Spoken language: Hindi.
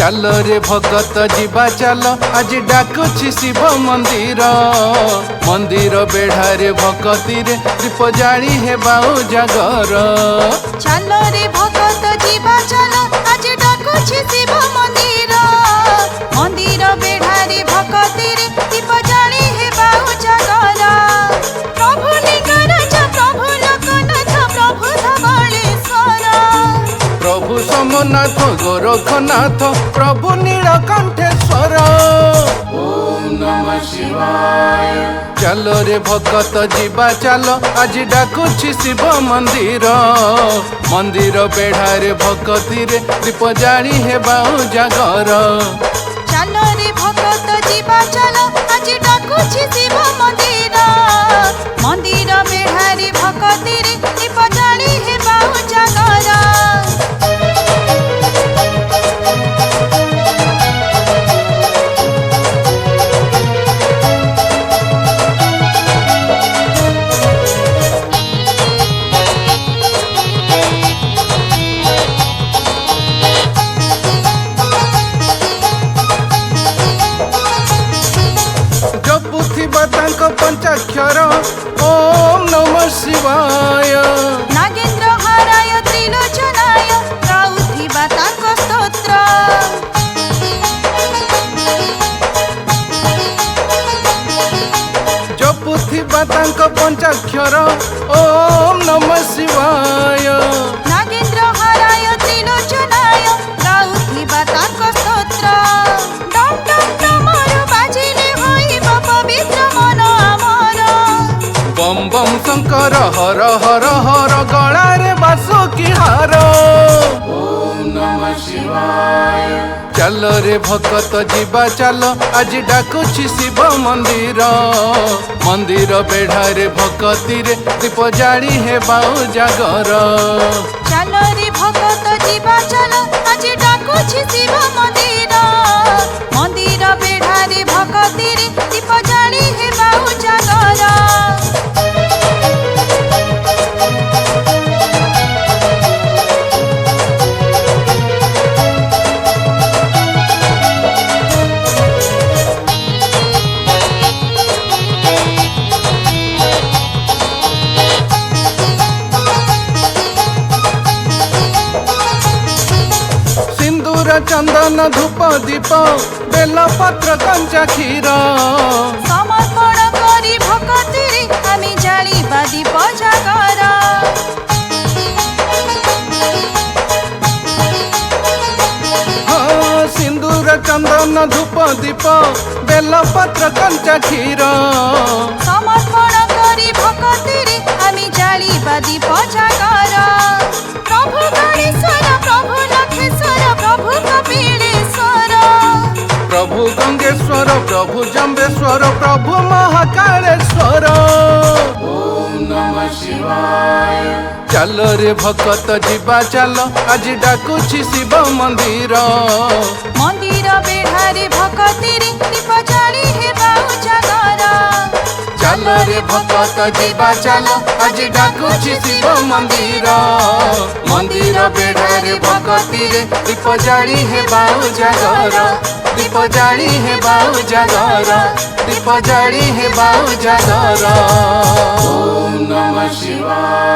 चाल रे भगत जीवा चाल आज डाकुछि शिव मंदिर मंदिर बेढ़ारे भगती रे दीप जाली हेबा जागर। चाल रे भगत जीवा चाल आज डाकुछि शिव मंदिर मंदिर बेढ़ारे भगती रे दीप जाली हेबा जागर। प्रभु लिंगराज प्रभु लोकनाथ प्रभु धवळेश्वर प्रभु सोमनाथ गोरखनाथ प्रभु नीलकंठेश्वर। ओम नमः शिवाय। चाल रे भगत जीवा चाल आज डाकुछि शिव मंदिर मंदिर बेढ़ारे भगती रे दीप जाली हेबा जागर। चाल रे भगत जीवा चाल आज डाकुछि शिव मंदिर मंदिर बेढ़ारे भगती रे दीप जाली हेबा जागर। पंचाक्षर ओम नमः शिवाय। नागेन्द्र हाराय त्रिलोचनाय गाउथिबा तांको स्तोत्र जपुथिबा तांको पंचाक्षर ओम नमः शिवाय। नागेन्द्र हाराय त्रिलोचनाय गाउथिबा तांको स्तोत्र डम डम डमर बाजिले होइब पवित्र मन आमर। बम बम शंकर हर हर हर गलारे बासुकी हार। ओम नमः शिवाय। चाल रे भगत जीवा चाल आज डाकुछि शिव मंदिर मंदिर बेढ़ारे भगती रे दीप जाली हेबा जागर। चाल रे भगत जीवा चाल आज डाकुछि शिव मंदिर मंदिर बेढ़ारे भगती रे दीप जाली हेबा जागर। चंदन धूप दीप बेल पत्र कंचा क्षीर समर्पण करी भगती रे आमी जालिबा दीप जागर। सिंदूर चंदन धूप दीप बेल पत्र कंचा क्षीर समर्पण करी भगती रे आमी जालिबा दीप जागर। प्रभु गणेश्वर प्रभु लखेश्वर प्रभु कपिलेश्वर प्रभु गंगेश्वर प्रभु जम्बेश्वर प्रभु महाकालेश्वर। ओम नमः शिवाय। चाल रे भगत जीवा चाल आज डाकुछि शिव मंदिर मंदिर बेढ़ारे भगती रे दीप जाली हेबा जागर। चाल रे भगत जीवा चाल आज डाकुछि शिव मंदिर मंदिर बेढ़ारे भगती रे दीप जाली हेबा जागर। दीप जाली हेबा जागर दीप जाली हेबा जागर। ओम नमः शिवाय।